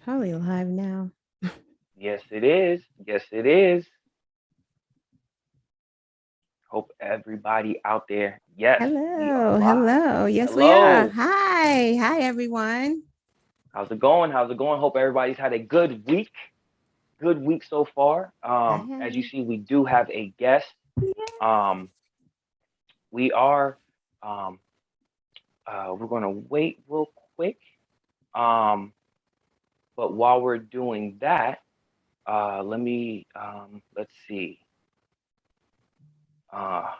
Probably live now. Yes, it is. Yes, it is. Hope everybody out there. Yes, we are Hello, live. hello. Yes, we are. Hello. Hi, hi, everyone. How's it going? How's it going? Hope everybody's had a good week. Good week so far. I As you have. see, we do have a guest. Um, we are. Um, we're gonna wait real quick. Um, but while we're doing that, let me. Let's see. Uh,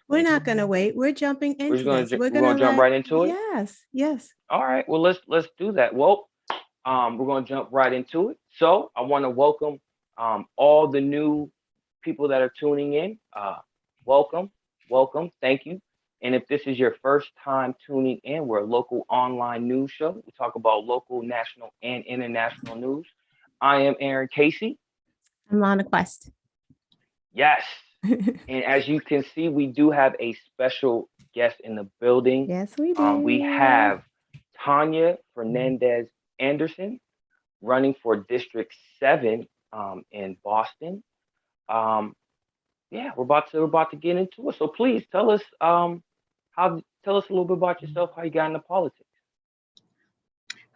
We're make not going to wait. We're jumping We're just into this. We're we're going to gonna jump let, right into it. yes, yes. All right. Well, let's do that. Well, we're gonna jump right into it. So I want to welcome all the new people that are tuning in. Welcome, welcome. Thank you. And if this is your first time tuning in, we're a local online news show. We talk about local, national, and international news. I am Aaron Casey. I'm on a quest. Yes. And as you can see, we do have a special guest in the building. Yes, we We do. have Tania Fernandes Anderson running for District 7 in Boston. Um, yeah, we're about to get into it. So please tell us how tell us a little bit about yourself, how you got into politics.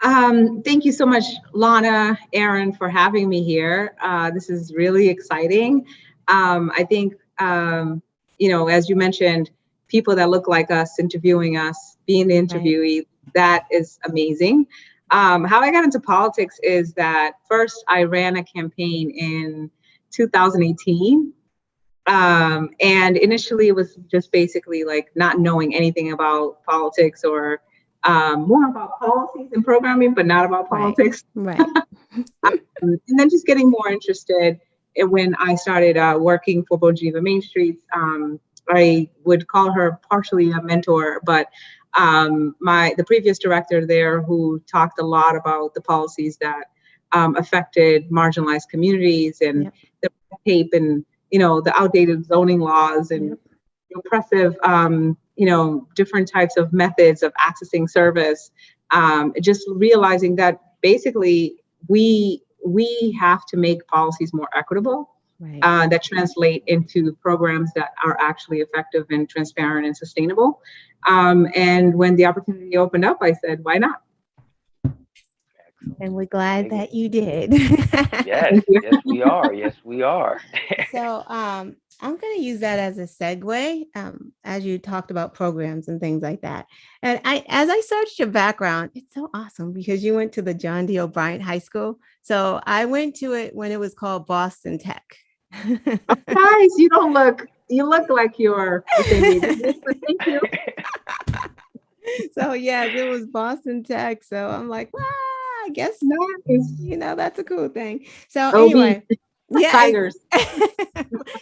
Thank you so much, Lana, Aaron, for having me here. This is really exciting. I think, as you mentioned, people that look like us interviewing us, being the Right. interviewee, that is amazing. How I got into politics is that first I ran a campaign in 2018. And initially it was just basically like not knowing anything about politics or more about policies and programming, but not about Right. politics. Right. And then just getting more interested when I started working for Bojiva Main Streets. I would call her partially a mentor, but the previous director there who talked a lot about the policies that affected marginalized communities and Yep. the red tape and the outdated zoning laws and Yep. oppressive different types of methods of accessing service. Just realizing that basically we have to make policies more equitable Right. that translate into programs that are actually effective and transparent and sustainable. And when the opportunity opened up, I said, why not? And Excellent. we're glad Dig it. that you did. Yes, Thank you. yes we are. Yes we are. So I'm going to use that as a segue, as you talked about programs and things like that. And as I searched your background, it's so awesome because you went to the John D. O'Brien High School. So I went to it when it was called Boston Tech. Guys, you look like you're the same age as me, but thank you. So yes, it was Boston Tech. So I'm like, well, I guess, Nice. that's a cool thing. So OB anyway, yeah. Tigers.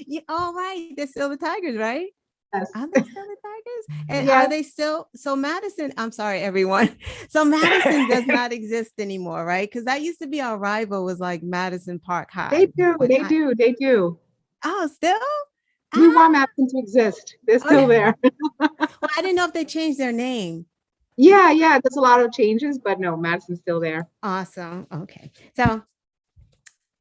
Yeah, all right. They're still the Tigers, right? Yes. Are they still the Tigers? And Yeah, are they still so Madison? I'm sorry, everyone. So Madison does not exist anymore, right? Because that used to be our rival, was like Madison Park they High. do. When They do. They do. still? We want Ah, Madison to exist. They're okay. still there. Well, I didn't know if they changed their name. Is Yeah, yeah. There's a lot of changes, but no, Madison's still there. awesome. Okay. So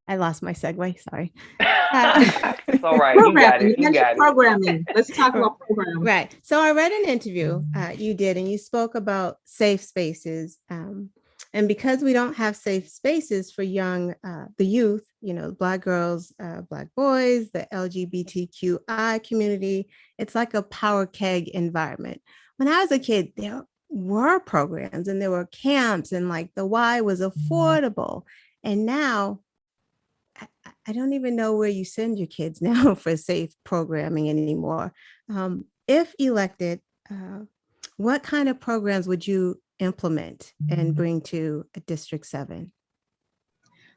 I lost my segue. Sorry. Uh, It's all right. You got Programming. it. You You mentioned got it. programming. Let's talk about programs. right. So I read an interview you did, and you spoke about safe spaces. And because we don't have safe spaces for the youth, Black girls, Black boys, the LGBTQI community, it's like a power keg environment. When I was a kid, there were programs and there were camps, and like the Y was affordable. And now I don't even know where you send your kids now for safe programming anymore. If elected, uh, what kind of programs would you implement and bring to a District 7?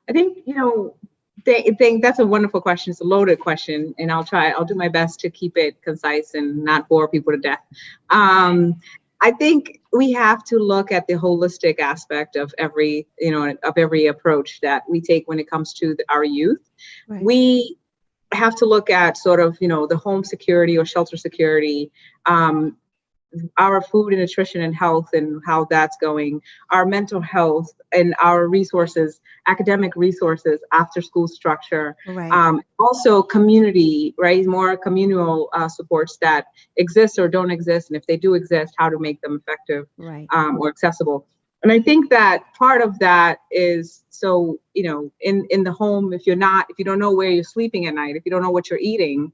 I think, they think that's a wonderful question. It's a loaded question, and I'll do my best to keep it concise and not bore people to death. I think we have to look at the holistic aspect of every approach that we take when it comes to our youth. Right. We have to look at sort of, the home security or shelter security, our food and nutrition and health and how that's going, our mental health and our resources, academic resources, after school structure, Right. also community, right? More communal supports that exist or don't exist. And if they do exist, how to make them effective Right. or accessible. And I think that part of that is, so, you know, in the home, if you don't know where you're sleeping at night, if you don't know what you're eating,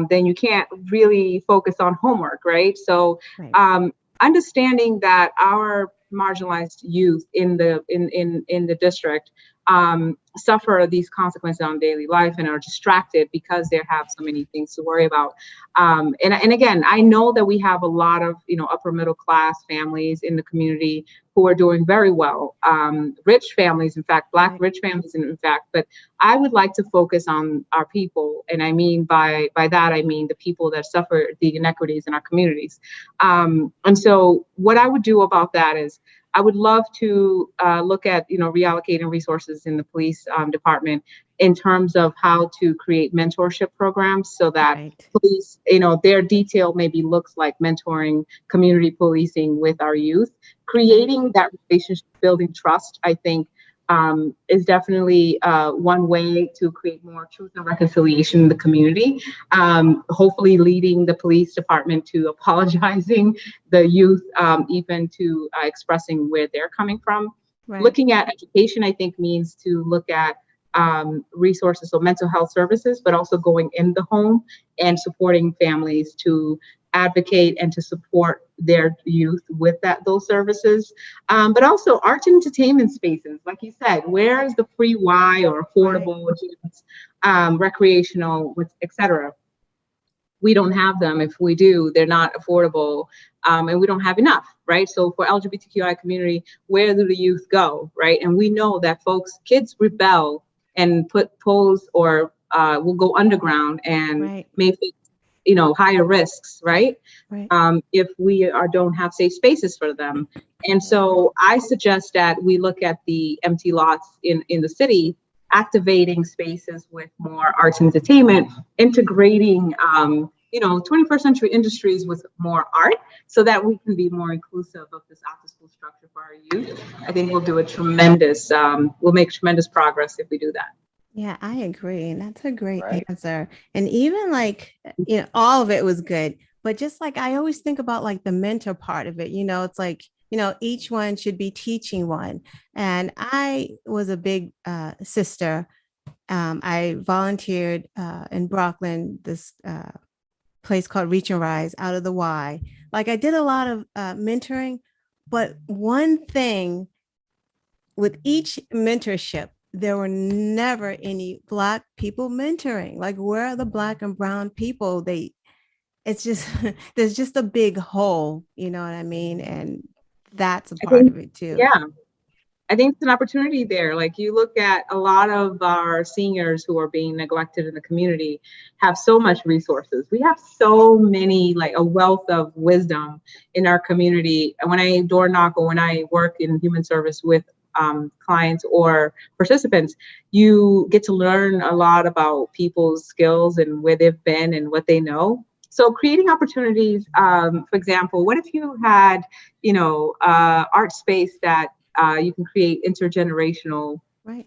then you can't really focus on homework, right? So Right. understanding that our marginalized youth in the district suffer these consequences on daily life and are distracted because they have so many things to worry about. And again, I know that we have a lot of, you know, upper middle class families in the community who are doing very well. Rich families, in fact, Black Right. rich families, in fact. But I would like to focus on our people, and I mean by that I mean the people that suffer the inequities in our communities. And so, what I would do about that is, I would love to look at, you know, reallocating resources in the police department in terms of how to create mentorship programs so that Right. police, you know, their detail maybe looks like mentoring community policing with our youth. Creating that relationship, building trust, I think, is definitely one way to create more truth and reconciliation in the community. Hopefully leading the police department to apologizing the youth, even to expressing where they're coming from. Right. Looking at education, I think, means to look at resources, so mental health services, but also going in the home and supporting families to advocate and to support their youth with those services. But also arts and entertainment spaces, like you said, where is the free Y or affordable gyms, recreational, etc. We don't have them. If we do, they're not affordable, and we don't have enough, right? So for LGBTQI community, where do the youth go, right? And we know that kids rebel and pose or will go underground and Right. may face, you know, higher risks, right? Right. If we don't have safe spaces for them. And so I suggest that we look at the empty lots in the city, activating spaces with more arts and entertainment, integrating, you know, 21st century industries with more art so that we can be more inclusive of this after school structure for our youth. I think we'll make tremendous progress if we do that. Yeah, I agree. And that's a great Right. answer. And even like, you know, all of it was good. But just like I always think about like the mentor part of it, you know, it's like, you know, each one should be teaching one. And I was a big sister. I volunteered in Brockton, this place called Reach and Rise out of the Y. Like I did a lot of mentoring, but one thing with each mentorship, there were never any Black people mentoring. Like, where are the Black and brown people? It's just, there's just a big hole, you know what I mean? And that's a I part think, of it too. yeah, I think it's an opportunity there. Like you look at a lot of our seniors who are being neglected in the community have so much resources. We have so many, like a wealth of wisdom in our community. And when I door knock or when I work in human service with clients or participants, you get to learn a lot about people's skills and where they've been and what they know. So creating opportunities, for example, what if you had, you know, art space that you can create intergenerational Right.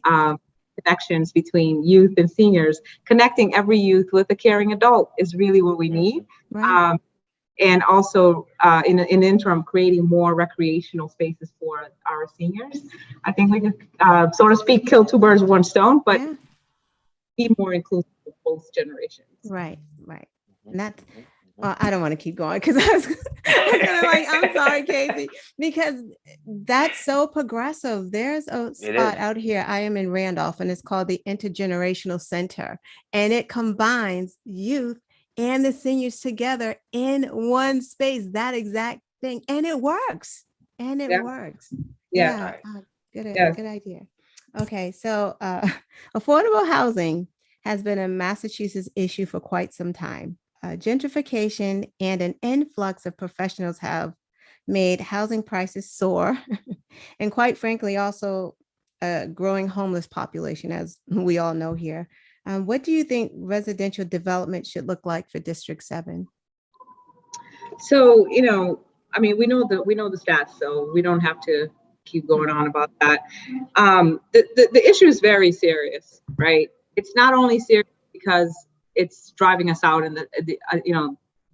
connections between youth and seniors. Connecting every youth with a caring adult is really what we need. Right. And also, in the interim, creating more recreational spaces for our seniors. I think we could, so to speak, kill two birds with one stone, but Yeah. be more inclusive of both generations. Right. Right. And that's, I don't want to keep going because I was gonna like, I'm sorry, Casey, because that's so progressive. There's a spot out here. I am in Randolph, and it's called the Intergenerational Center, and it combines youth and the seniors together in one space. That exact thing, and it works. And it Yeah. works. Yeah. Good idea. Okay, so affordable housing has been a Massachusetts issue for quite some time. Gentrification and an influx of professionals have made housing prices soar, and quite frankly, also a growing homeless population, as we all know here. What do you think residential development should look like for District 7? So, I mean, we know the stats, so we don't have to keep going on about that. The issue is very serious, right? It's not only serious because it's driving us out, and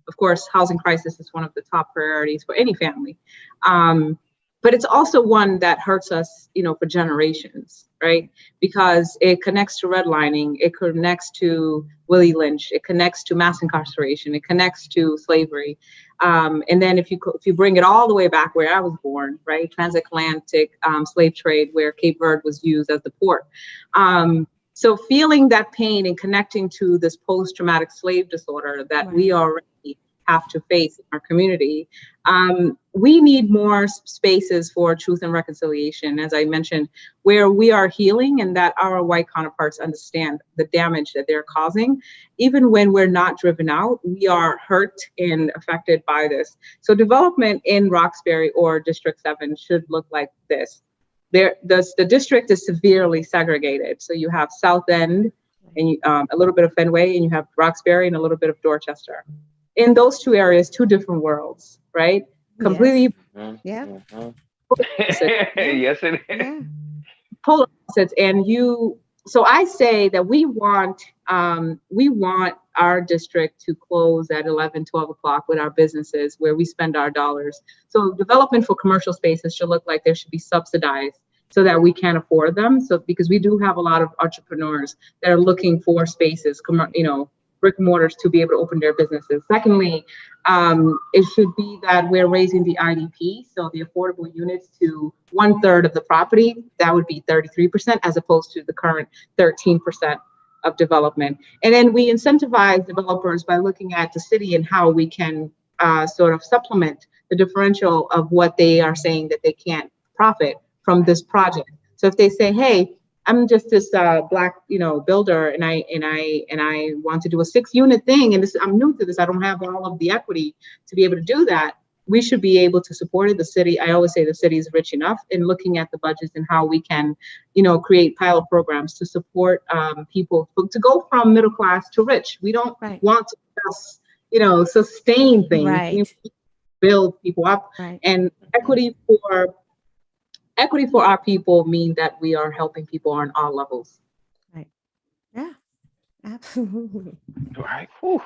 of course, housing crisis is one of the top priorities for any family. But it's also one that hurts us, for generations, right? Because it connects to redlining, it connects to Willie Lynch, it connects to mass incarceration, it connects to slavery. And then if you bring it all the way back where I was born, right, transatlantic slave trade, where Cape Verde was used as the port. So feeling that pain and connecting to this post-traumatic slave disorder that we already have to face in our community, we need more spaces for truth and reconciliation, as I mentioned, where we are healing and that our white counterparts understand the damage that they're causing. Even when we're not driven out, we are hurt and affected by this. So development in Roxbury or District 7 should look like this. The district is severely segregated. So you have South End and a little bit of Fenway, and you have Roxbury and a little bit of Dorchester. In those two areas, two different worlds, right? Completely. Yeah. Yes, it is. Polar opposites. And so I say that we want our district to close at 11, 12 o'clock with our businesses where we spend our dollars. So development for commercial spaces should look like they should be subsidized so that we can afford them. So because we do have a lot of entrepreneurs that are looking for spaces, brick and mortars to be able to open their businesses. Secondly, it should be that we're raising the IDP, so the affordable units, to 1/3 of the property. That would be 33%, as opposed to the current 13% of development. And then we incentivize developers by looking at the city and how we can sort of supplement the differential of what they are saying that they can't profit from this project. So if they say, hey, I'm just this Black, builder, and I want to do a 6-unit thing, and I'm new to this. I don't have all of the equity to be able to do that. We should be able to support it. The city, I always say, the city is rich enough in looking at the budgets and how we can, create pilot programs to support people to go from middle class to rich. We don't want to just, sustain things. Right. We build people up, and equity for our people mean that we are helping people on all levels. Right. Yeah, absolutely. Right. Whew.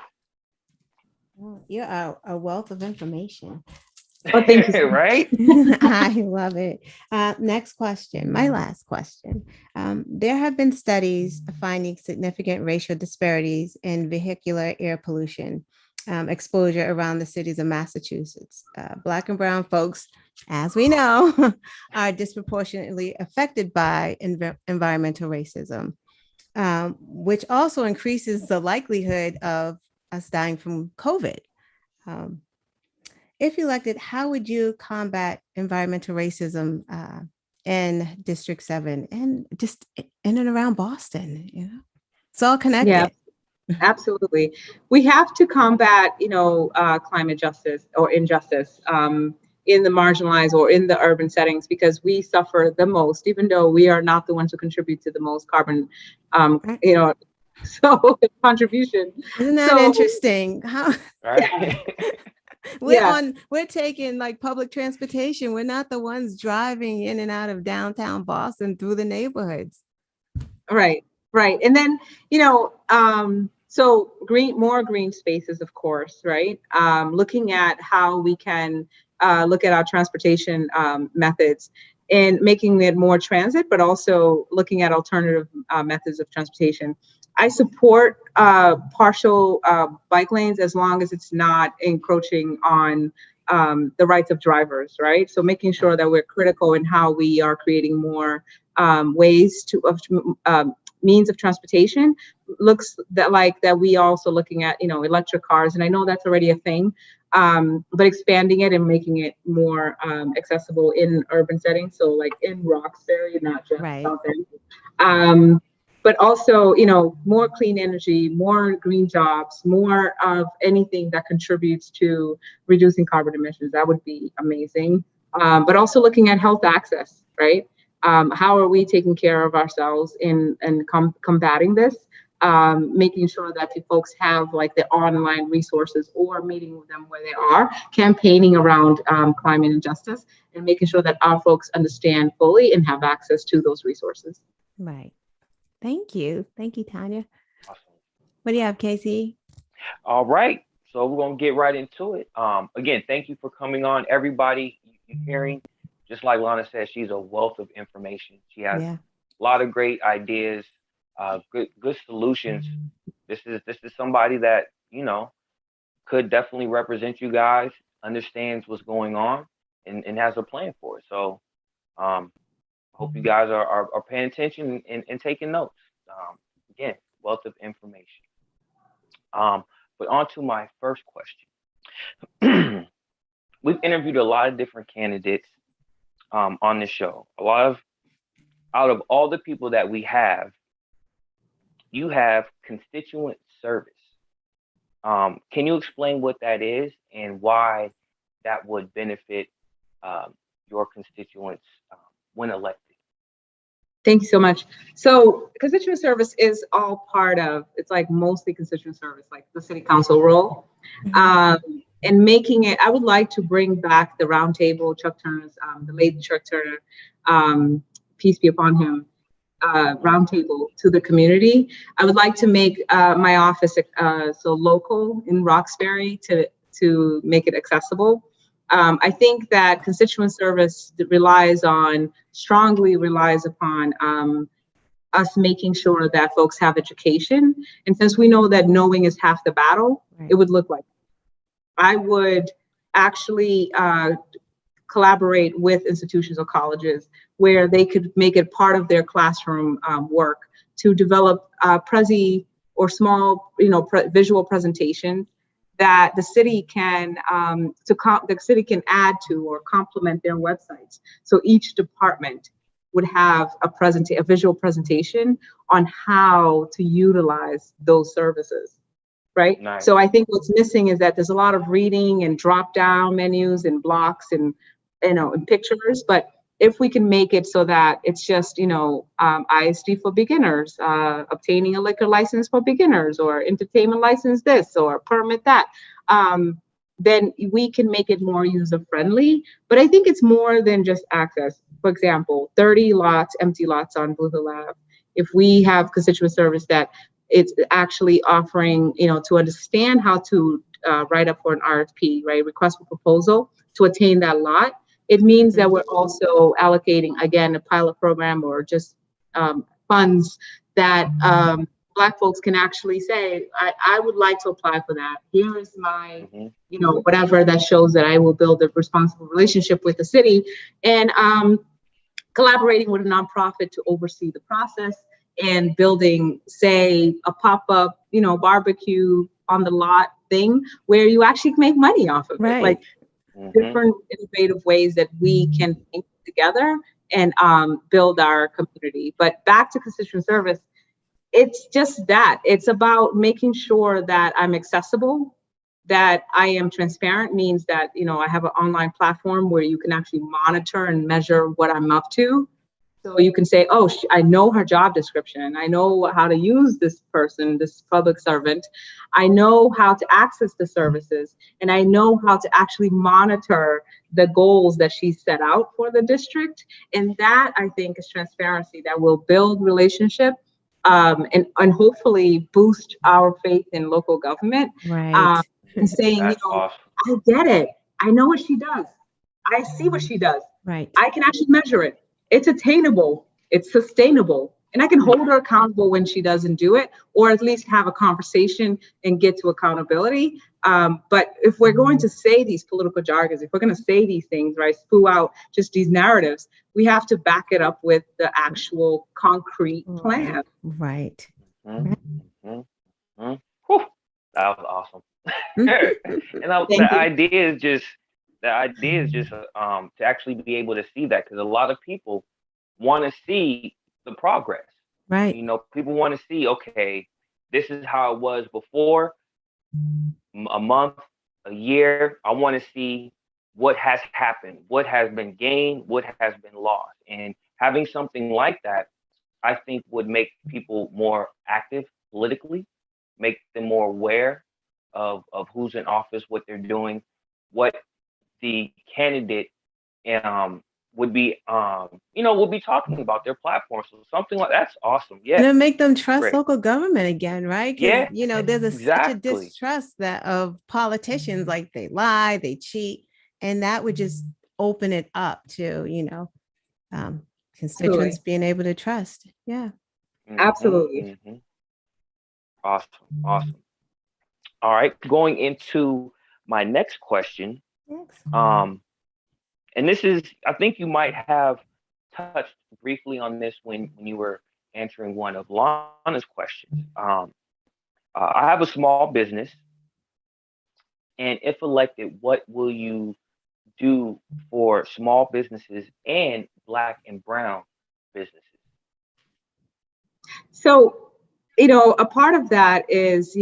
Well, you're a wealth of information. Oh, thank you. Right. I love it. Next question, my last question. There have been studies finding significant racial disparities in vehicular air pollution exposure around the cities of Massachusetts. Black and brown folks, as we know, are disproportionately affected by environmental racism, which also increases the likelihood of us dying from COVID. If elected, how would you combat environmental racism in District 7 and just in and around Boston? It's all connected. Yeah. Absolutely. We have to combat, climate justice or injustice in the marginalized or in the urban settings, because we suffer the most, even though we are not the ones who contribute to the most carbon, so contribution. Isn't that interesting? How? Right. We're taking like public transportation. We're not the ones driving in and out of downtown Boston through the neighborhoods. Right. And then, so more green spaces, of course, right? Looking at how we can look at our transportation methods and making it more transit, but also looking at alternative methods of transportation. I support partial bike lanes as long as it's not encroaching on the rights of drivers, right? So making sure that we're critical in how we are creating more ways means of transportation. Looks that we also looking at, electric cars, and I know that's already a thing, but expanding it and making it more accessible in urban settings. So like in Roxbury, not just South End. But also, more clean energy, more green jobs, more of anything that contributes to reducing carbon emissions. That would be amazing. But also looking at health access, right? How are we taking care of ourselves in combating this? making sure that the folks have like the online resources or meeting with them where they are, campaigning around climate and justice, and making sure that our folks understand fully and have access to those resources. Right. Thank you. Thank you, Tanya. Awesome. What do you have, Casey? All right. So we're going to get right into it. Again, thank you for coming on. Everybody, you're hearing, just like Lana said, she's a wealth of information. She has a lot of great ideas, good solutions. This is somebody that, you know, could definitely represent you guys, understands what's going on, and has a plan for it. So hope you guys are paying attention and taking notes. Again, wealth of information. But on to my first question. We've interviewed a lot of different candidates on this show. Out of all the people that we have, you have constituent service. Can you explain what that is and why that would benefit your constituents when elected? Thank you so much. So constituent service is all part of, it's like mostly constituent service, like the city council role. And making it, I would like to bring back the roundtable, Chuck Turner's, the late Chuck Turner, peace be upon him, roundtable to the community. I would like to make my office so local in Roxbury to make it accessible. I think that constituent service strongly relies upon us making sure that folks have education. And since we know that knowing is half the battle, it would look like I would actually collaborate with institutions or colleges where they could make it part of their classroom work to develop Prezi or small, visual presentations that the city can add to or complement their websites. So each department would have a visual presentation on how to utilize those services, right? Nice. So I think what's missing is that there's a lot of reading and drop down menus and blocks and and pictures, but if we can make it so that it's just, ISD for beginners, obtaining a liquor license for beginners, or entertainment license this, or permit that, then we can make it more user-friendly. But I think it's more than just access. For example, 30 lots, empty lots on Blue Hill Ave. If we have constituent service that it's actually offering, to understand how to write up for an RFP, right, request for proposal, to attain that lot, it means that we're also allocating, again, a pilot program or just funds that Black folks can actually say, I would like to apply for that. Here is my, whatever that shows that I will build a responsible relationship with the city, and collaborating with a nonprofit to oversee the process and building, say, a pop-up, barbecue on the lot thing where you actually make money off of it. Like, different innovative ways that we can think together and build our community. But back to constituent service, it's just that. It's about making sure that I'm accessible, that I am transparent, means that, I have an online platform where you can actually monitor and measure what I'm up to. So you can say, oh, I know her job description. I know how to use this person, this public servant. I know how to access the services. And I know how to actually monitor the goals that she set out for the district. And that, I think, is transparency that will build relationship and hopefully boost our faith in local government. Right. And saying, awesome. I get it. I know what she does. I see what she does. Right. I can actually measure it. It's attainable, it's sustainable, and I can hold her accountable when she doesn't do it, or at least have a conversation and get to accountability. But if we're going to say these political jargons, if we're going to say these things, right, spew out just these narratives, we have to back it up with the actual concrete plan. Right. Whew, that was awesome. And the idea is just to actually be able to see that, because a lot of people want to see the progress. Right. People want to see, okay, this is how it was before, a month, a year. I want to see what has happened, what has been gained, what has been lost. And having something like that, I think, would make people more active politically, make them more aware of who's in office, what they're doing, what the candidate would be would be talking about their platform. So something like that's awesome. And Yeah, then make them trust great. local government again, right? Because Yeah, such a exactly. distrust that of politicians, like they lie, they cheat, and that would just open it up to constituents Absolutely. being able to trust. Yeah. Absolutely. Awesome, awesome. All right, going into my next question. Thanks. And this is, I think you might have touched briefly on this when you were answering one of Lana's questions. I have a small business, and if elected, what will you do for small businesses and Black and Brown businesses? So, a part of that is,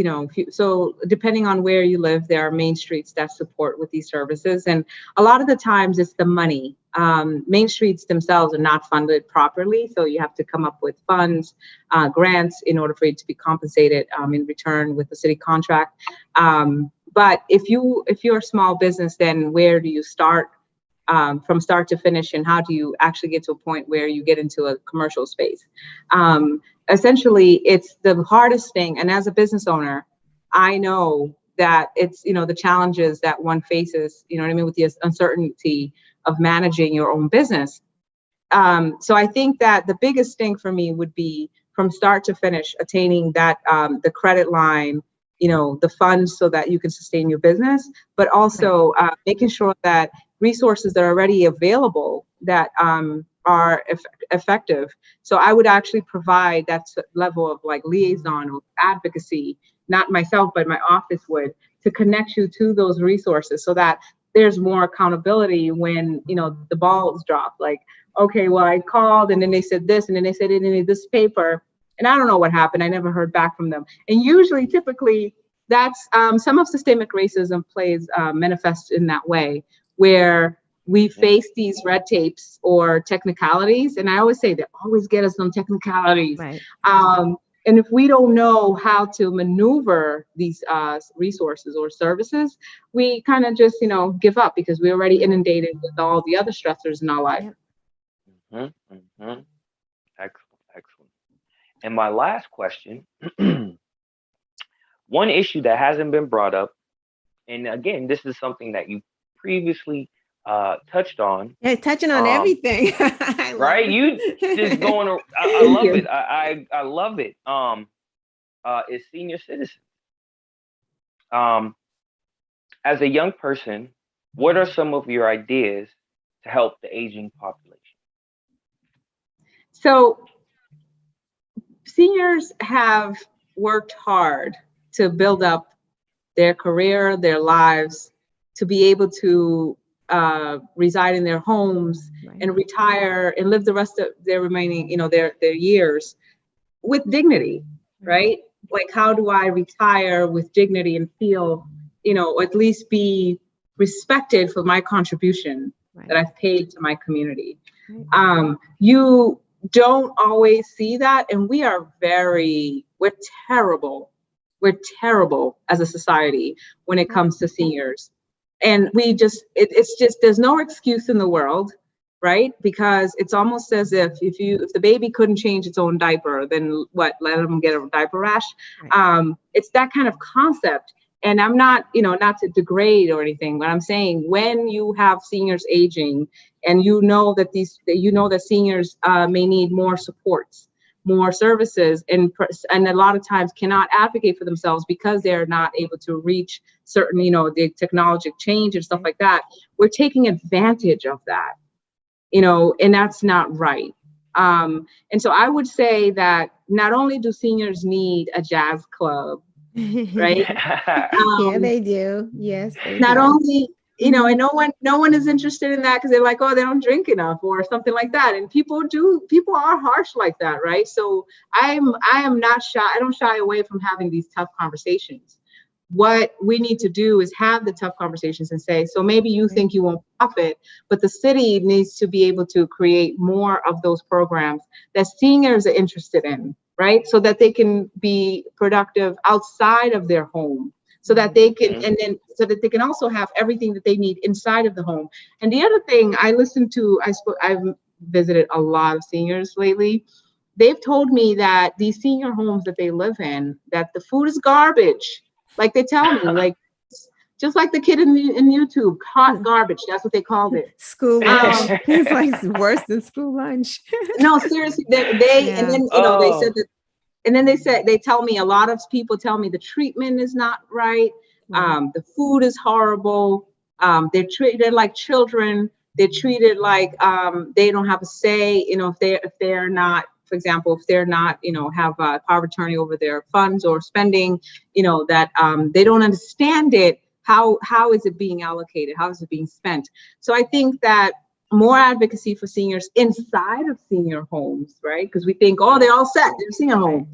so depending on where you live, there are main streets that support with these services. And a lot of the times it's the money. Main streets themselves are not funded properly. So you have to come up with funds, grants in order for it to be compensated in return with the city contract. But if you're a small business, then where do you start? From start to finish, and how do you actually get to a point where you get into a commercial space? Essentially, it's the hardest thing. And as a business owner, I know that it's, the challenges that one faces, with the uncertainty of managing your own business. So I think that the biggest thing for me would be from start to finish, attaining that, the credit line, the funds so that you can sustain your business, but also making sure that resources that are already available that are effective. So I would actually provide that level of like liaison or advocacy, not myself, but my office would, to connect you to those resources so that there's more accountability when, the balls drop. Like, okay, well, I called and then they said this and then they said it in this paper. And I don't know what happened. I never heard back from them. And usually, typically, that's some of systemic racism plays manifest in that way, where we face these red tapes or technicalities. And I always say they always get us on technicalities. Right. And if we don't know how to maneuver these resources or services, we kind of just, give up because we're already inundated with all the other stressors in our life. Excellent, excellent. And my last question, one issue that hasn't been brought up, and again, this is something that you previously touched on. Yeah, touching on everything. Right? You just going. I love it. I love it. Is senior citizens. As a young person, what are some of your ideas to help the aging population? So, seniors have worked hard to build up their career, their lives, to be able to reside in their homes and retire and live the rest of their remaining, their years with dignity, right? Like, how do I retire with dignity and feel, at least be respected for my contribution that I've paid to my community? You don't always see that, and we're terrible. We're terrible as a society when it comes to seniors. And it's just, there's no excuse in the world, right? Because it's almost as if the baby couldn't change its own diaper, then what, let them get a diaper rash? It's that kind of concept. And I'm not, not to degrade or anything, but I'm saying when you have seniors aging and that seniors may need more supports, more services, and a lot of times cannot advocate for themselves because they're not able to reach certain, the technological change and stuff like that. We're taking advantage of that, and that's not right. And so I would say that not only do seniors need a jazz club, right? Yeah, they do. Yes, they not do. only, and no one is interested in that because they're like, oh, they don't drink enough or something like that. And people are harsh like that, right? So I am not shy. I don't shy away from having these tough conversations. What we need to do is have the tough conversations and say, so maybe you think you won't profit, but the city needs to be able to create more of those programs that seniors are interested in, right? So that they can be productive outside of their home, so that they can, and then so that they can also have everything that they need inside of the home. And the other thing I've visited a lot of seniors lately. They've told me that these senior homes that they live in, that the food is garbage. Like they tell me, like, just like the kid in YouTube, hot garbage. That's what they called it. School lunch. It's like worse than school lunch. No, seriously, Yeah. and then they said that, and then they tell me, a lot of people tell me the treatment is not right. The food is horrible. They're treated like children. They're treated like they don't have a say. If they're not, for example, if they're not, have power of attorney over their funds or spending, that they don't understand it. How is it being allocated? How is it being spent? So I think that more advocacy for seniors inside of senior homes, right? Because we think, oh, they're all set, they're senior home.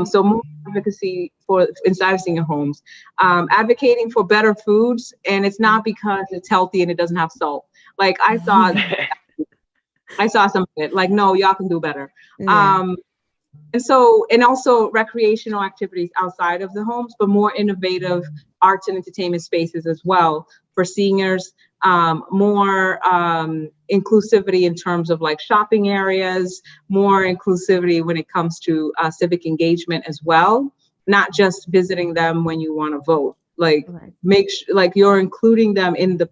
So more advocacy for inside of senior homes, advocating for better foods, and it's not because it's healthy and it doesn't have salt. Like I saw some of it. Like, no, y'all can do better. And also recreational activities outside of the homes, but more innovative arts and entertainment spaces as well for seniors. More inclusivity in terms of like shopping areas, more inclusivity when it comes to civic engagement as well, not just visiting them when you want to vote. Like make sure like you're including them in the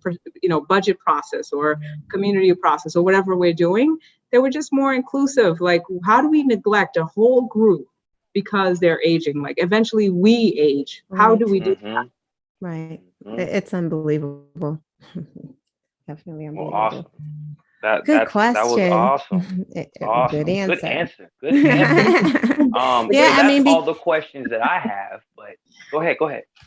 budget process or community process or whatever we're doing. They were just more inclusive. Like, how do we neglect a whole group because they're aging? Like, eventually we age. How do we do that? Right. It's unbelievable. Definitely unbelievable. Well, awesome. Good question. That was awesome. Awesome. Good answer. Good answer. Good answer. That's all the questions that I have, but go ahead.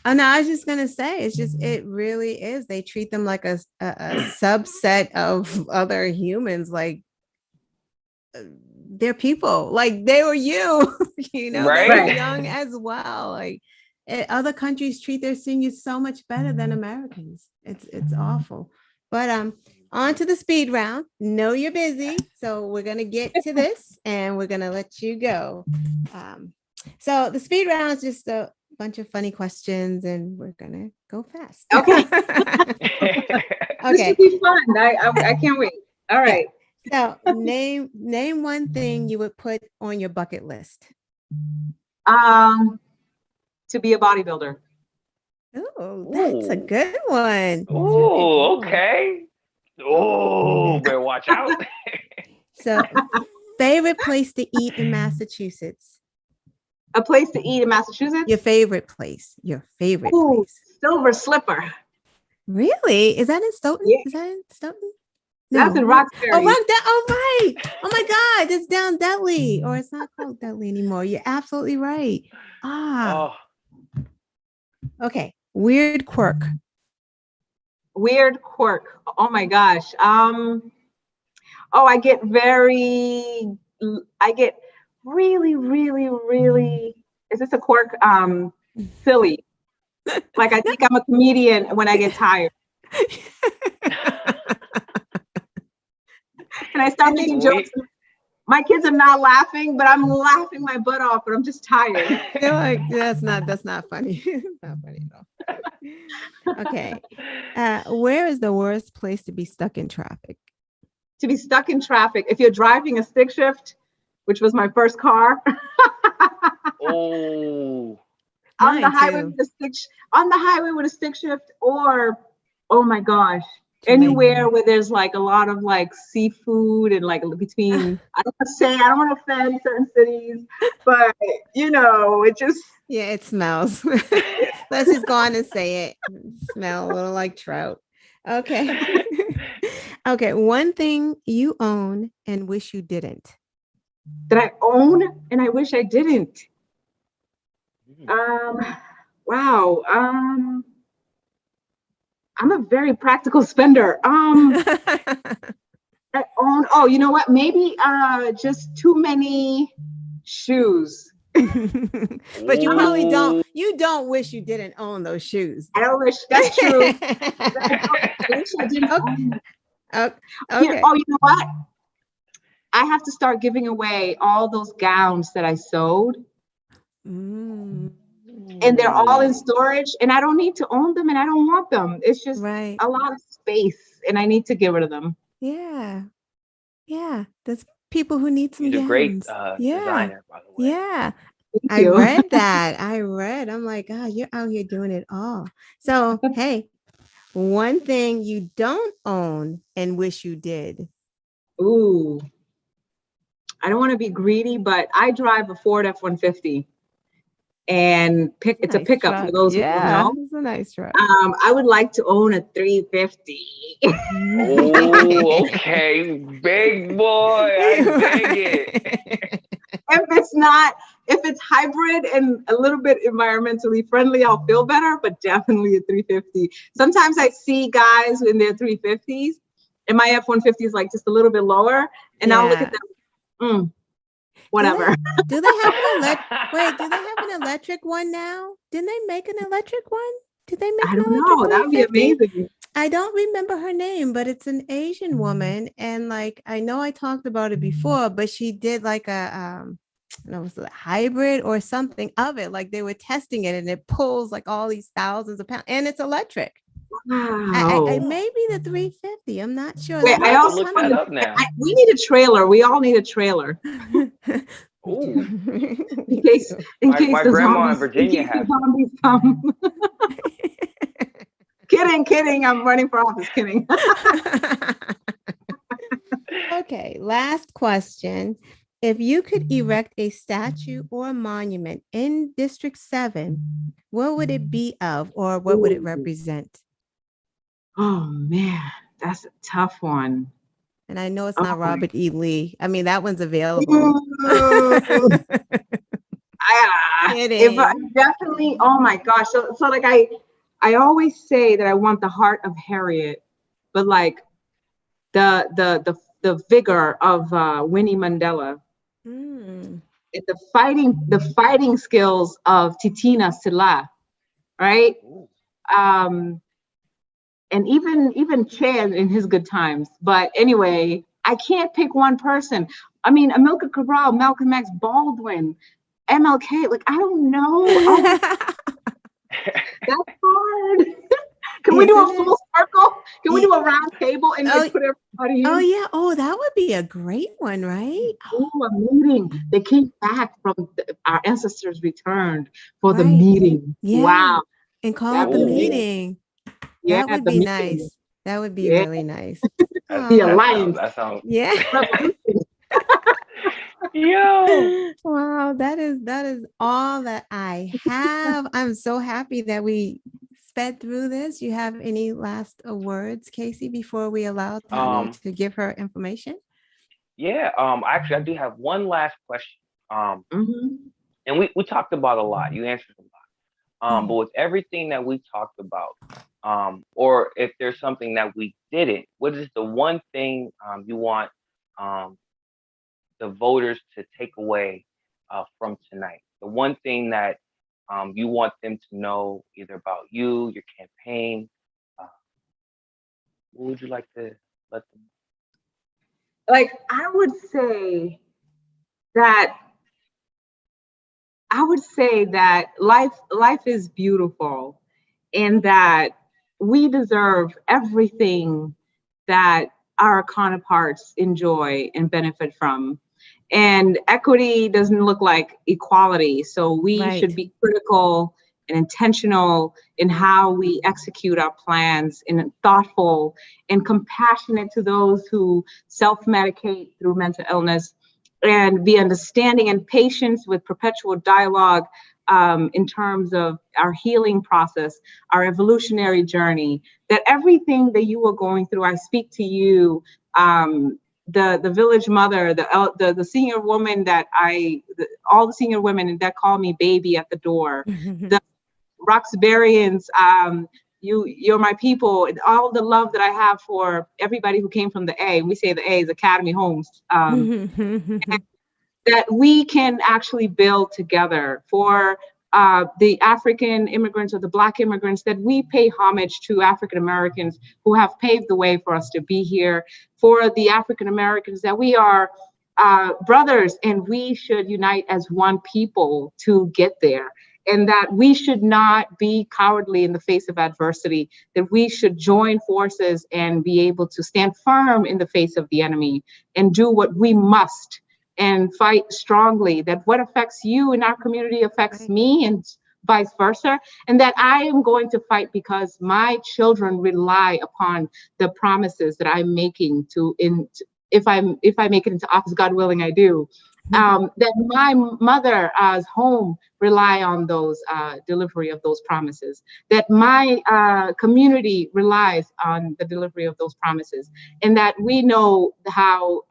Oh, no, I was just going to say, it really is. They treat them like a subset of other humans. Like, they're people, like they were you, right? They're young as well. Like other countries treat their seniors so much better than Americans. It's awful. But on to the speed round. Know you're busy, so we're gonna get to this and we're gonna let you go. So the speed round is just a bunch of funny questions and we're gonna go fast. Okay. Okay. This should be fun. I can't wait. All right. So name one thing you would put on your bucket list. To be a bodybuilder. Oh, that's a good one. Oh, okay. Oh, better watch out. So, favorite place to eat in Massachusetts? A place to eat in Massachusetts? Your favorite place. Place. Silver Slipper. Really? Is that in Stoughton? Yeah. Is that in Stoughton? That's in Roxbury. Oh, right. Oh my God. It's down Dudley. Or it's not called Dudley anymore. You're absolutely right. Okay. Weird quirk. Oh my gosh. I get really, really, really, is this a quirk? Silly. Like I think I'm a comedian when I get tired. And I start making jokes. My kids are not laughing, but I'm laughing my butt off, but I'm just tired. They're like, that's not funny. It's not funny at all. Okay. Where is the worst place to be stuck in traffic? To be stuck in traffic. If you're driving a stick shift, which was my first car. Oh. On the highway with a stick shift, or oh my gosh, anywhere where there's like a lot of like seafood and like between, I don't want to offend certain cities, but it just. Yeah, it smells. Let's just go on and say it. Smell a little like trout. Okay. Okay. One thing you own and wish you didn't. That I own and I wish I didn't. Wow. I'm a very practical spender. I own, you know what? Maybe just too many shoes. But you probably don't wish you didn't own those shoes. I don't wish, that's true. I wish I didn't own them. Okay. You know what? I have to start giving away all those gowns that I sewed. Mm, And they're all in storage, and I don't need to own them, and I don't want them. It's just right. a lot of space, and I need to get rid of them. Yeah. Yeah. There's people who need some She's a great gowns. Yeah. designer, by the way. Yeah. Thank I you. read that. I'm like, oh, you're out here doing it all. So, hey, one thing you don't own and wish you did. Ooh, I don't want to be greedy, but I drive a Ford F-150, and it's a Nice pickup for truck. those who don't Yeah, know. it's a nice truck. I would like to own a 350. Oh, okay, big boy. I dig it. If it's hybrid and a little bit environmentally friendly, I'll feel better, but definitely a 350. Sometimes I see guys in their 350s, and my F-150 is like just a little bit lower, and I'll look at them, whatever. Do they have an electric one now? Didn't they make an electric one? Did they make I an don't electric know. That would be 350? amazing. I don't remember her name, but it's an Asian woman. And like, I know I talked about it before, but she did like I don't know, was it a hybrid or something of it? Like they were testing it and it pulls like all these thousands of pounds and it's electric. I Wow. maybe the 350. I'm not sure. Wait, That I might also look that up now. we need a trailer. We all need a trailer Ooh. in case My the grandma in zombies, Virginia has the zombies come. Kidding. I'm running for office. Kidding. Okay, last question. If you could erect a statue or a monument in District 7, what would it be of or what would it Ooh. represent? Oh man, that's a tough one. And I know it's not Oh. Robert E. Lee. I mean, that one's available. If I definitely, oh my gosh. So like I always say that I want the heart of Harriet, but like the vigor of Winnie Mandela, Mm. the fighting skills of Titina Sila, right? And even Che in his good times. But anyway, I can't pick one person. I mean, Amilcar Cabral, Malcolm X, Baldwin, MLK. Like, I don't know. That's hard. Can we do a full circle? Can we do a round table and like put everybody in? Oh yeah. Oh, that would be a great one, right? Oh, a meeting. They came back from our ancestors returned for the Right. meeting. Yeah. Wow. And call That'd it the be amazing. meeting. Yeah, That would the be meeting. nice. That would be Yeah. really nice. The alliance. That sounds. Yeah. Yo. Wow, that is all that I have. I'm so happy that we sped through this. You have any last words, Casey, before we allow Tania to give her information? Yeah. Actually, I do have one last question. And we talked about a lot. You answered a lot. But with everything that we talked about, or if there's something that we didn't, what is the one thing you want the voters to take away from tonight? The one thing that you want them to know either about you, your campaign. What would you like to let them know? Like, I would say that life is beautiful, and that we deserve everything that our counterparts enjoy and benefit from. And equity doesn't look like equality. So we should be critical and intentional in how we execute our plans, and thoughtful and compassionate to those who self-medicate through mental illness, and be understanding and patience with perpetual dialogue in terms of our healing process, our evolutionary journey, that everything that you are going through, I speak to you, the village mother, the senior woman all the senior women that call me baby at the door, the Roxburians, you're my people, and all the love that I have for everybody who came from the A. We say the A is Academy Homes. That we can actually build together for the African immigrants or the Black immigrants, that we pay homage to African Americans who have paved the way for us to be here, for the African Americans, that we are brothers, and we should unite as one people to get there. And that we should not be cowardly in the face of adversity, that we should join forces and be able to stand firm in the face of the enemy and do what we must and fight strongly, that what affects you in our community affects me and vice versa, and that I am going to fight because my children rely upon the promises that I'm making if I make it into office, God willing, I do. That my mother's home rely on those delivery of those promises, that my community relies on the delivery of those promises, and that we know how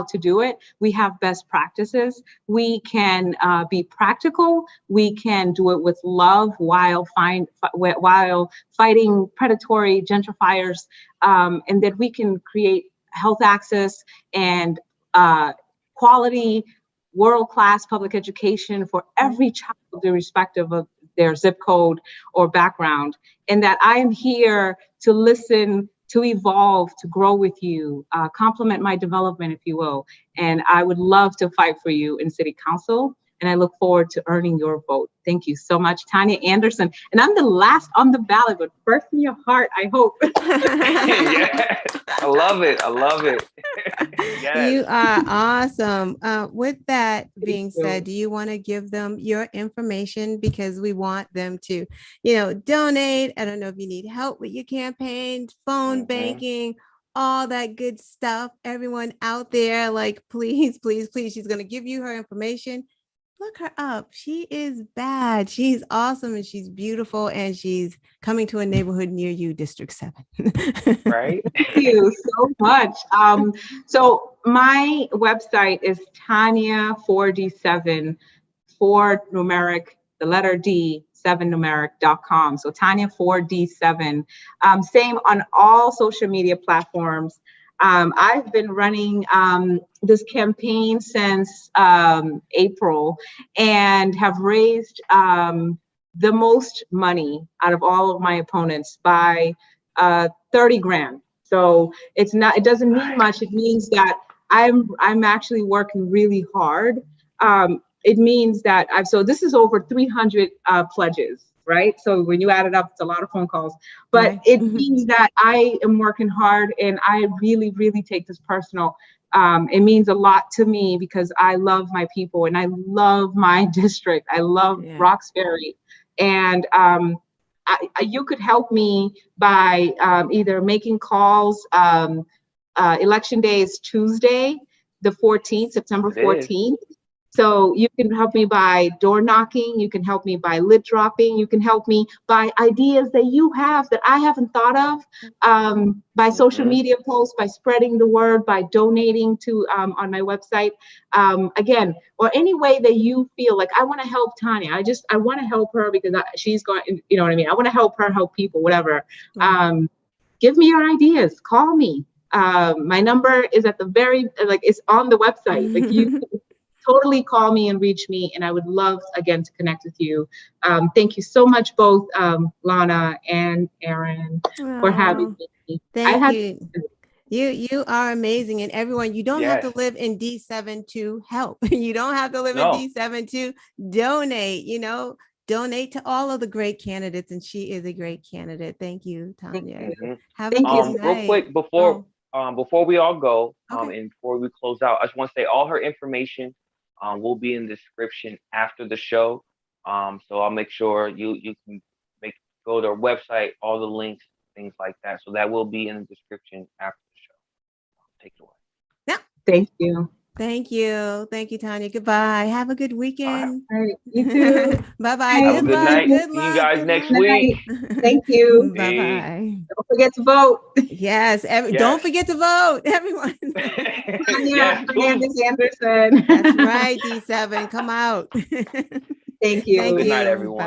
to do it. We have best practices. We can be practical. We can do it with love while fighting predatory gentrifiers, and that we can create health access and quality, world-class public education for every child, irrespective of their zip code or background. And that I am here to listen, to evolve, to grow with you, complement my development, if you will. And I would love to fight for you in City Council. And I look forward to earning your vote. Thank you so much, Tania Anderson. And I'm the last on the ballot, but first in your heart, I hope. Yeah, I love it. I love it. Yes. You are awesome. With that being said, do you want to give them your information, because we want them to, donate? I don't know if you need help with your campaign, phone banking, all that good stuff. Everyone out there, like, please, please, please, she's going to give you her information. Look her up. She is bad. She's awesome, and she's beautiful, and she's coming to a neighborhood near you, District 7. Right. Thank you so much. So my website is Tania4D7, 4 numeric, the letter D, 7 numeric.com. So Tania4D7. Same on all social media platforms. I've been running this campaign since April, and have raised the most money out of all of my opponents by 30 grand. So it doesn't mean much. It means that I'm actually working really hard. It means that so this is over 300 pledges. Right. So when you add it up, it's a lot of phone calls, but it means that I am working hard, and I really, really take this personal. It means a lot to me because I love my people and I love my district. I love Roxbury. And you could help me by either making calls. Election day is Tuesday, the 14th, September 14th. So you can help me by door knocking. You can help me by lid dropping. You can help me by ideas that you have that I haven't thought of, by social media posts, by spreading the word, by donating to on my website. Again, or any way that you feel like I want to help Tania. I want to help her because she's going, you know what I mean? I want to help her help people, whatever. Give me your ideas. Call me. My number is at the it's on the website. Like you totally call me and reach me, and I would love, again, to connect with you. Thank you so much, both Lana and Aaron, for having me. Thank you. You are amazing. And everyone, you don't have to live in D7 to help. You don't have to live in D7 to donate, donate to all of the great candidates. And she is a great candidate. Thank you, Tania. Have a good night. Real quick, before we all go, and before we close out, I just want to say all her information will be in the description after the show. So I'll make sure you can go to our website, all the links, things like that. So that will be in the description after the show. Take it away. Yeah. Thank you. Thank you. Thank you, Tania. Goodbye. Have a good weekend. All right. You too. Bye-bye. Have a good night. See you guys next week. Thank you. Bye-bye. Don't forget to vote. Yes. Don't forget to vote, everyone. Tania Anderson. That's right, D7. Come out. Thank you. Good night, everyone.